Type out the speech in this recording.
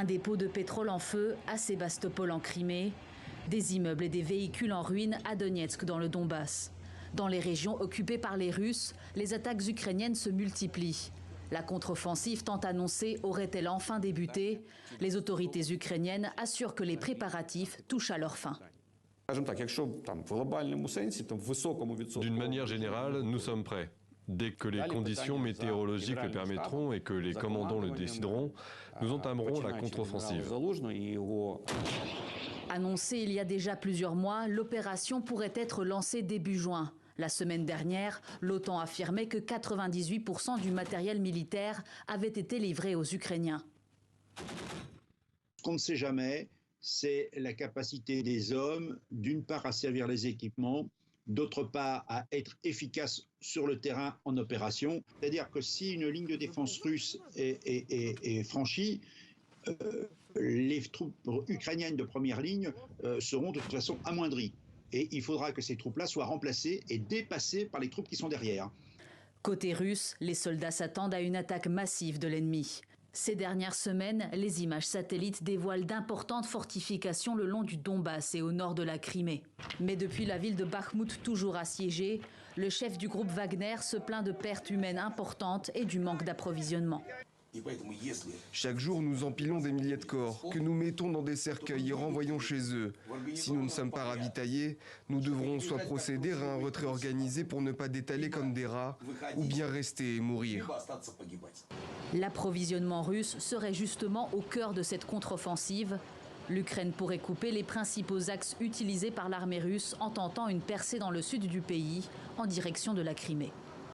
Un dépôt de pétrole en feu à Sébastopol en Crimée, des immeubles et des véhicules en ruine à Donetsk dans le Donbass. Dans les régions occupées par les Russes, les attaques ukrainiennes se multiplient. La contre-offensive tant annoncée aurait-elle enfin débuté? Les autorités ukrainiennes assurent que les préparatifs touchent à leur fin. D'une manière générale, nous sommes prêts. Dès que les conditions météorologiques le permettront et que les commandants le décideront, nous entamerons la contre-offensive. Annoncée il y a déjà plusieurs mois, l'opération pourrait être lancée début juin. La semaine dernière, l'OTAN affirmait que 98% du matériel militaire avait été livré aux Ukrainiens. Ce qu'on ne sait jamais, c'est la capacité des hommes, d'une part à servir les équipements, d'autre part à être efficaces sur le terrain en opération. C'est-à-dire que si une ligne de défense russe est franchie, les troupes ukrainiennes de première ligne seront de toute façon amoindries. Et il faudra que ces troupes-là soient remplacées et dépassées par les troupes qui sont derrière. Côté russe, les soldats s'attendent à une attaque massive de l'ennemi. Ces dernières semaines, les images satellites dévoilent d'importantes fortifications le long du Donbass et au nord de la Crimée. Mais depuis la ville de Bakhmout toujours assiégée, le chef du groupe Wagner se plaint de pertes humaines importantes et du manque d'approvisionnement. Chaque jour, nous empilons des milliers de corps que nous mettons dans des cercueils et renvoyons chez eux. Si nous ne sommes pas ravitaillés, nous devrons soit procéder à un retrait organisé pour ne pas détaler comme des rats, ou bien rester et mourir. L'approvisionnement russe serait justement au cœur de cette contre-offensive. L'Ukraine pourrait couper les principaux axes utilisés par l'armée russe en tentant une percée dans le sud du pays, en direction de la Crimée.